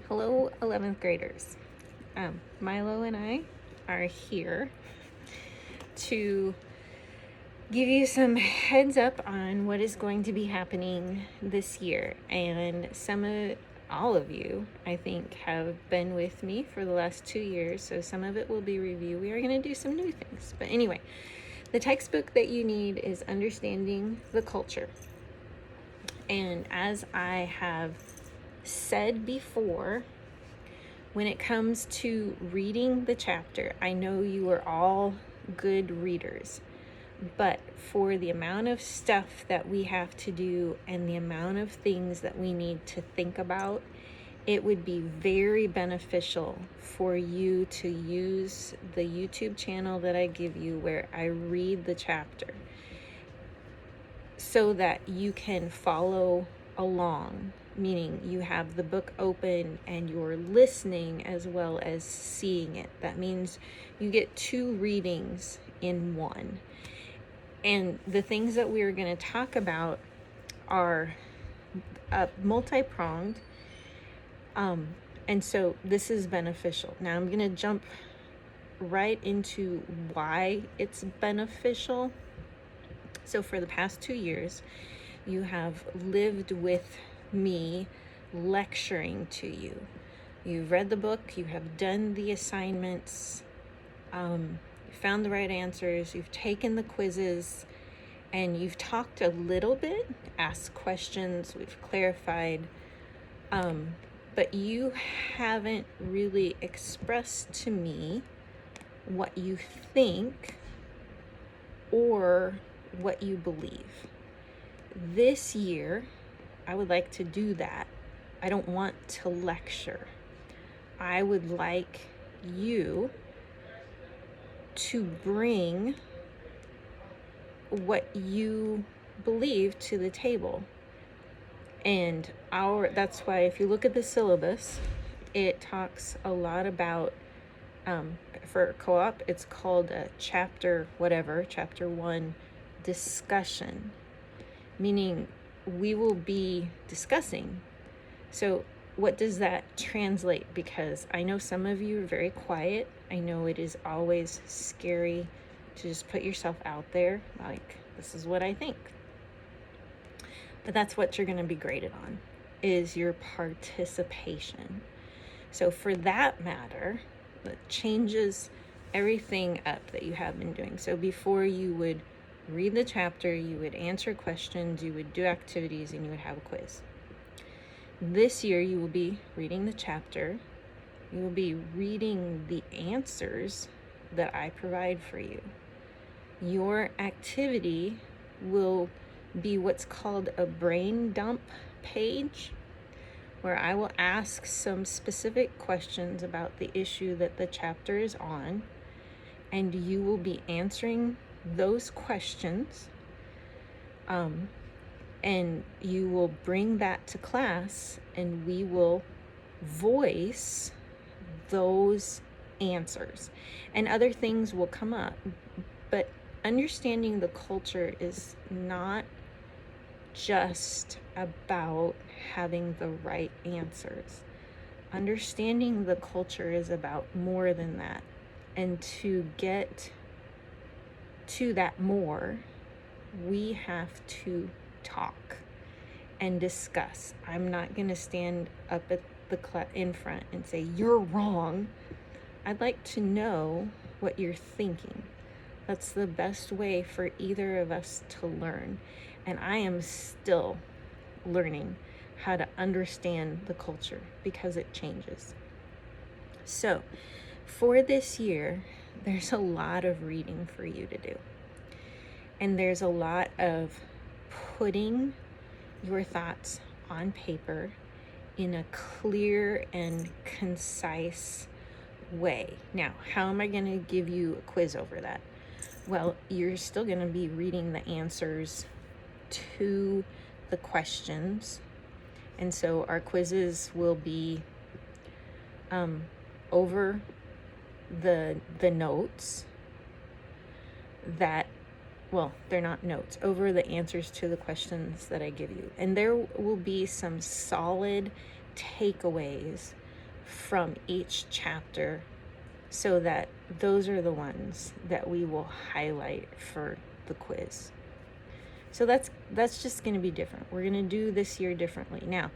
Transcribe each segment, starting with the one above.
Hello, 11th graders. Milo and I are here to give you some heads up on what is going to be happening this year. And all of you, I think, have been with me for the last 2 years, so some of it will be review. We are going to do some new things. But anyway, the textbook that you need is Understanding the Culture. And as I have said before, when it comes to reading the chapter, I know you are all good readers, but for the amount of stuff that we have to do and the amount of things that we need to think about, it would be very beneficial for you to use the YouTube channel that I give you where I read the chapter so that you can follow along, meaning you have the book open and you're listening as well as seeing it. That means you get 2 readings in one. And the things that we're going to talk about are multi-pronged. And so this is beneficial. Now I'm going to jump right into why it's beneficial. So for the past 2 years, you have lived with me lecturing to you. You've read the book, you have done the assignments, you found the right answers, you've taken the quizzes, and you've talked a little bit, asked questions, we've clarified, but you haven't really expressed to me what you think or what you believe. This year, I would like to do that. I don't want to lecture. I would like you to bring what you believe to the table. And that's why if you look at the syllabus, it talks a lot about, for co-op, it's called a chapter 1 discussion, meaning we will be discussing. So what does that translate? Because I know some of you are very quiet. I know it is always scary to just put yourself out there, like, this is what I think. But that's what you're going to be graded on, is your participation. So for that matter, it changes everything up that you have been doing. So before, you would read the chapter, you would answer questions, you would do activities, and you would have a quiz. This year, you will be reading the chapter, you will be reading the answers that I provide for you. Your activity will be what's called a brain dump page, where I will ask some specific questions about the issue that the chapter is on, and you will be answering those questions, and you will bring that to class, and we will voice those answers, and other things will come up. But understanding the culture is not just about having the right answers. Understanding the culture is about more than that. And to get to that more, we have to talk and discuss. I'm not going to stand up at in front and say, you're wrong. I'd like to know what you're thinking. That's the best way for either of us to learn. And I am still learning how to understand the culture because it changes. So for this year, there's a lot of reading for you to do. And there's a lot of putting your thoughts on paper in a clear and concise way. Now, how am I going to give you a quiz over that? Well, you're still going to be reading the answers to the questions. And so our quizzes will be over the notes that, well, they're not notes, over the answers to the questions that I give you. And there will be some solid takeaways from each chapter, so that those are the ones that we will highlight for the quiz. So that's just going to be different. We're going to do this year differently. Now,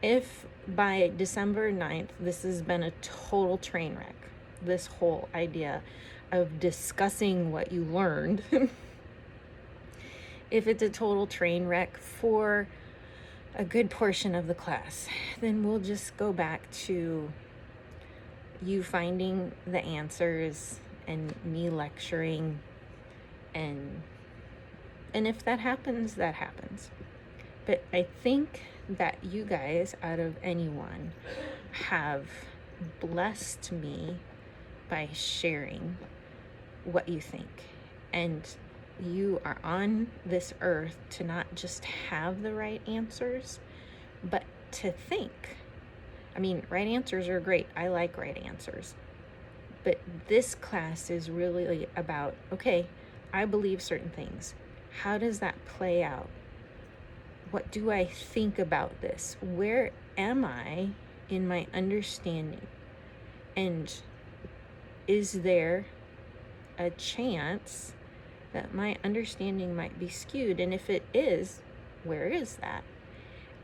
if by December 9th, this has been a total train wreck, this whole idea of discussing what you learned, if it's a total train wreck for a good portion of the class, then we'll just go back to you finding the answers and me lecturing, and if that happens, that happens. But I think that you guys, out of anyone, have blessed me by sharing what you think. And you are on this earth to not just have the right answers, but to think. I mean, right answers are great. I like right answers. But this class is really about, okay, I believe certain things. How does that play out? What do I think about this? Where am I in my understanding? And is there a chance that my understanding might be skewed? And if it is, where is that?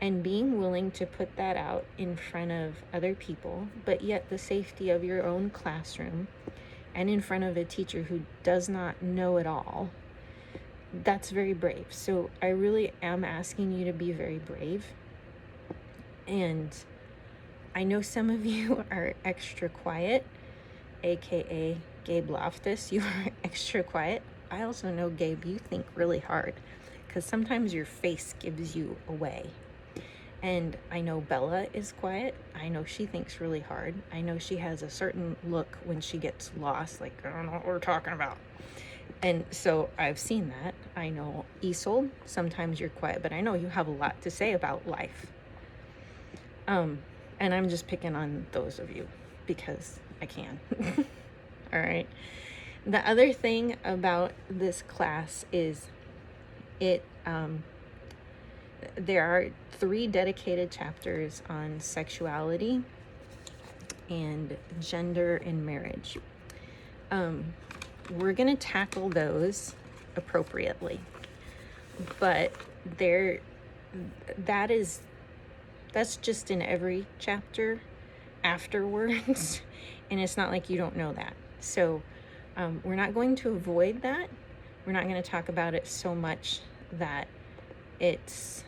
And being willing to put that out in front of other people, but yet the safety of your own classroom and in front of a teacher who does not know it all, that's very brave. So I really am asking you to be very brave. And I know some of you are extra quiet, aka Gabe Loftus. You are extra quiet. I also know, Gabe, you think really hard, because sometimes your face gives you away. And I know Bella is quiet. I know she thinks really hard. I know she has a certain look when she gets lost, like, I don't know what we're talking about. And so I've seen that. I know Isolde, sometimes you're quiet, but I know you have a lot to say about life. And I'm just picking on those of you because I can. All right. The other thing about this class is there are 3 dedicated chapters on sexuality and gender and marriage. We're going to tackle those appropriately, but that's just in every chapter afterwards, and it's not like you don't know that. So we're not going to avoid that. We're not going to talk about it so much that it's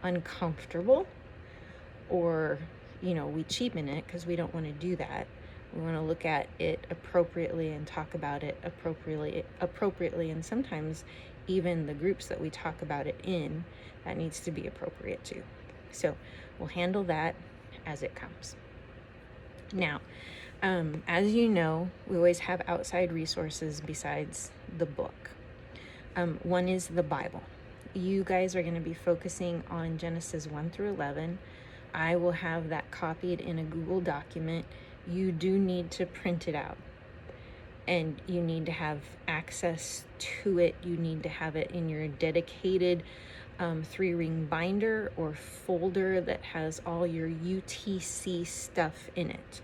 uncomfortable or, we cheapen it, because we don't want to do that. We want to look at it appropriately and talk about it appropriately, and sometimes even the groups that we talk about it in, that needs to be appropriate too. So we'll handle that as it comes. Now, as you know, we always have outside resources besides the book. One is the Bible. You guys are going to be focusing on Genesis 1 through 11. I will have that copied in a Google document. You do need to print it out, and you need to have access to it. You need to have it in your dedicated 3-ring binder or folder that has all your UTC stuff in it,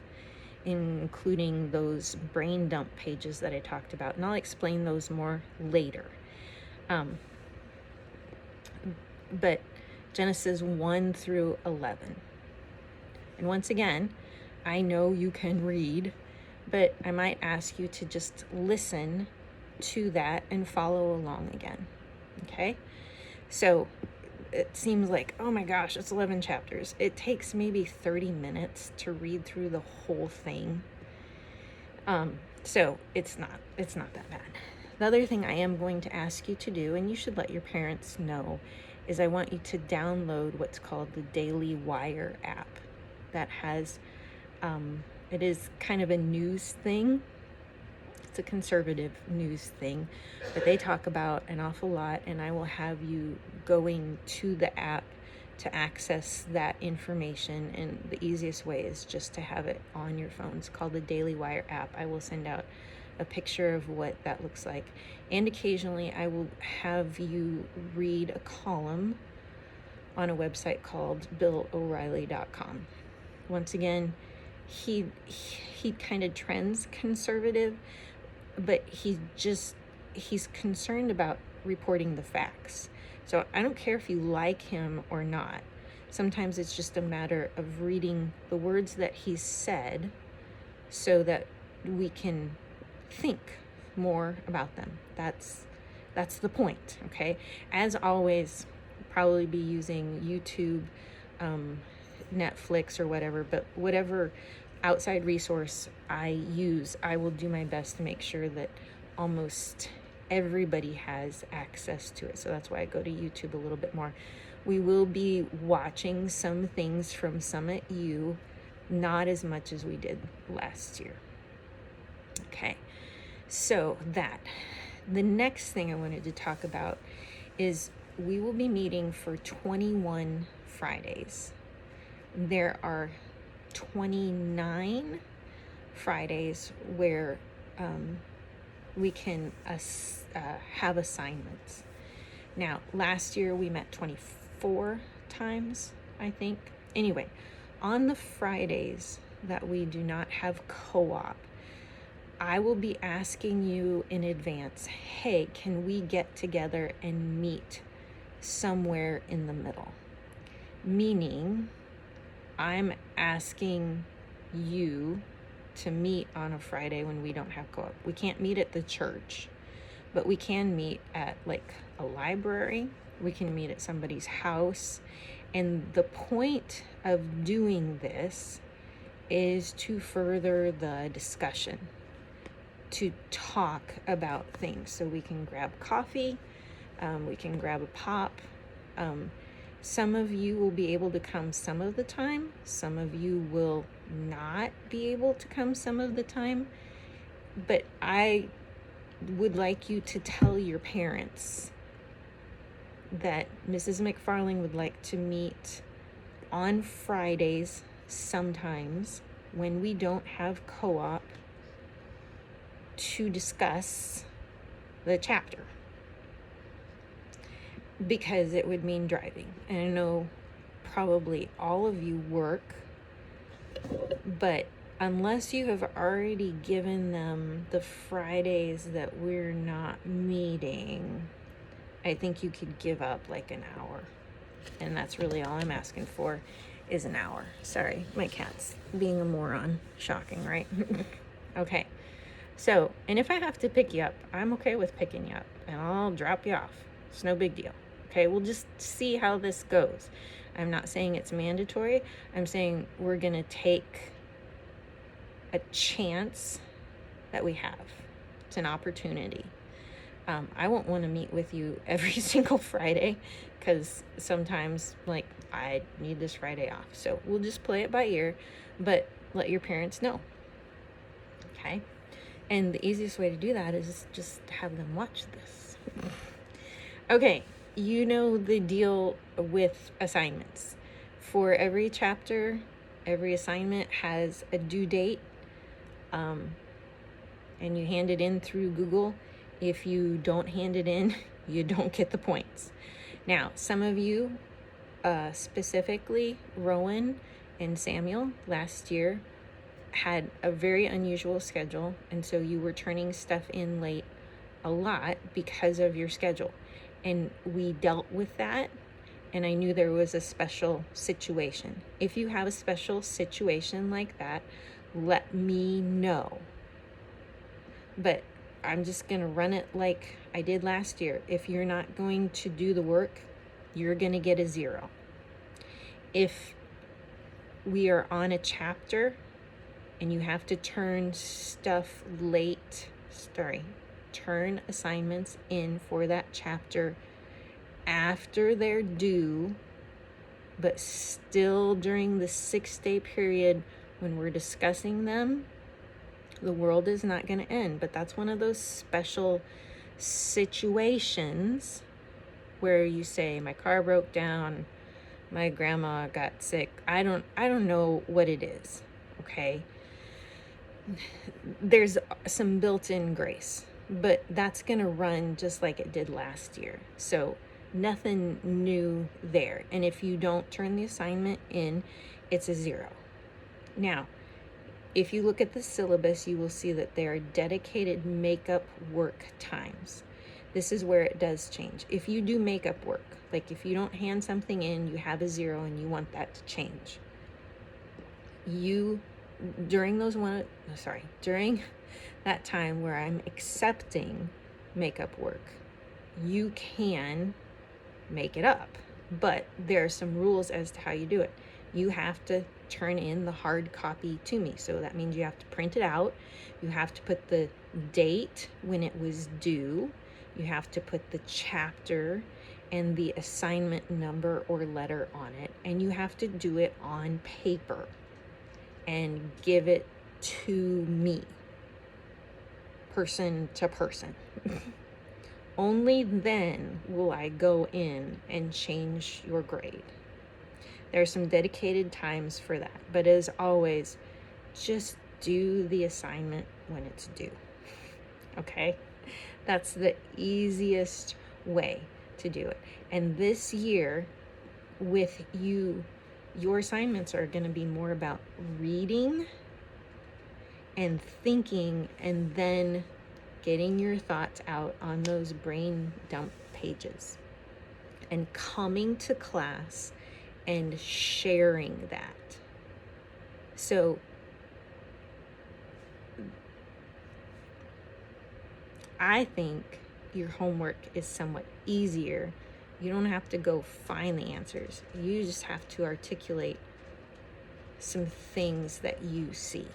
including those brain dump pages that I talked about. And I'll explain those more later. But Genesis 1 through 11. And once again, I know you can read, but I might ask you to just listen to that and follow along again. Okay? So it seems like, oh my gosh, it's 11 chapters. It takes maybe 30 minutes to read through the whole thing. So it's not that bad. The other thing I am going to ask you to do, and you should let your parents know, is I want you to download what's called the Daily Wire app. That has, it is kind of a news thing. It's a conservative news thing, but they talk about an awful lot, and I will have you going to the app to access that information, and the easiest way is just to have it on your phone. It's called the Daily Wire app. I will send out a picture of what that looks like, and occasionally I will have you read a column on a website called BillO'Reilly.com. Once again, he kind of trends conservative, but he's concerned about reporting the facts. So I don't care if you like him or not. Sometimes it's just a matter of reading the words that he said so that we can think more about them. That's the point, okay? As always, probably be using YouTube, Netflix or whatever, but whatever outside resource I use, I will do my best to make sure that almost everybody has access to it. So that's why I go to YouTube a little bit more. We will be watching some things from Summit U, not as much as we did last year. Okay, so the next thing I wanted to talk about is we will be meeting for 21 Fridays. There are 29 Fridays where we can have assignments. Now, last year we met 24 times, I think. Anyway, on the Fridays that we do not have co-op, I will be asking you in advance, hey, can we get together and meet somewhere in the middle? Meaning, I'm asking you to meet on a Friday when we don't have co-op. We can't meet at the church, but we can meet at like a library. We can meet at somebody's house. And the point of doing this is to further the discussion, to talk about things. So we can grab coffee, we can grab a pop. Some of you will be able to come some of the time. Some of you will not be able to come some of the time. But I would like you to tell your parents that Mrs. McFarling would like to meet on Fridays sometimes when we don't have co-op to discuss the chapter, because it would mean driving. And I know probably all of you work, but unless you have already given them the Fridays that we're not meeting, I think you could give up like an hour. And that's really all I'm asking for is an hour. Sorry, my cat's being a moron. Shocking, right? Okay. So, and if I have to pick you up, I'm okay with picking you up, and I'll drop you off. It's no big deal. Okay, we'll just see how this goes. I'm not saying it's mandatory. I'm saying we're going to take a chance that we have. It's an opportunity. I won't want to meet with you every single Friday, because sometimes, like, I need this Friday off. So we'll just play it by ear, but let your parents know. Okay? And the easiest way to do that is just have them watch this. Okay, you know the deal with assignments. For every chapter, every assignment has a due date, and you hand it in through Google. If you don't hand it in, you don't get the points. Now, some of you, specifically Rowan and Samuel, last year had a very unusual schedule, and so you were turning stuff in late a lot because of your schedule. And we dealt with that, and I knew there was a special situation. If you have a special situation like that, let me know. But I'm just going to run it like I did last year. If you're not going to do the work, you're going to get a 0. If we are on a chapter and you have to turn stuff turn assignments in for that chapter after they're due, but still during the 6-day period when we're discussing them, the world is not going to end. But that's one of those special situations where you say, my car broke down, my grandma got sick. I don't know what it is. Okay. There's some built-in grace, but that's going to run just like it did last year. So nothing new there. And if you don't turn the assignment in, it's a 0. Now, if you look at the syllabus, you will see that there are dedicated makeup work times. This is where it does change. If you do makeup work, like if you don't hand something in, you have a 0 and you want that to change, you, during that time where I'm accepting makeup work, you can make it up, but there are some rules as to how you do it. You have to turn in the hard copy to me. So that means you have to print it out. You have to put the date when it was due. You have to put the chapter and the assignment number or letter on it. And you have to do it on paper and give it to me, person to person. Only then will I go in and change your grade. There are some dedicated times for that, but as always, just do the assignment when it's due. Okay? That's the easiest way to do it. And this year, with you, your assignments are going to be more about reading and thinking, and then getting your thoughts out on those brain dump pages and coming to class and sharing that. So I think your homework is somewhat easier. You don't have to go find the answers. You just have to articulate some things that you see.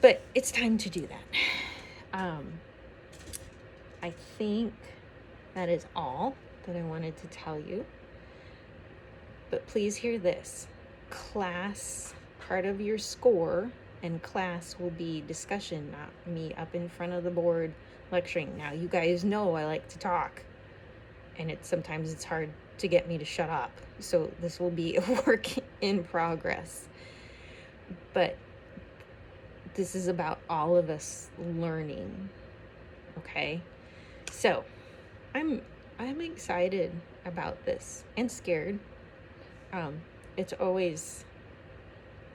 But it's time to do that. I think that is all that I wanted to tell you. But please hear this. Class, part of your score and class will be discussion, not me up in front of the board lecturing. Now, you guys know I like to talk, and sometimes it's hard to get me to shut up. So this will be a work in progress. But this is about all of us learning, okay? So I'm excited about this and scared. It's always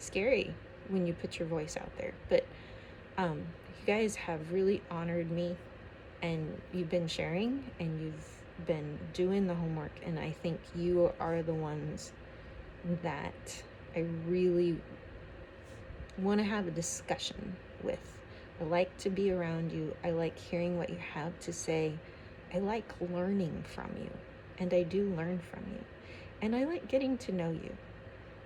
scary when you put your voice out there, but you guys have really honored me, and you've been sharing and you've been doing the homework, and I think you are the ones that I really want to have a discussion with. I like to be around you. I like hearing what you have to say. I like learning from you, and I do learn from you, and I like getting to know you.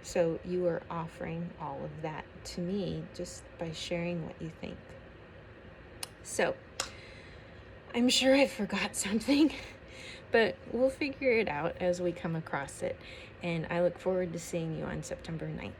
So you are offering all of that to me just by sharing what you think. So I'm sure I forgot something, but we'll figure it out as we come across it, and I look forward to seeing you on September 9th.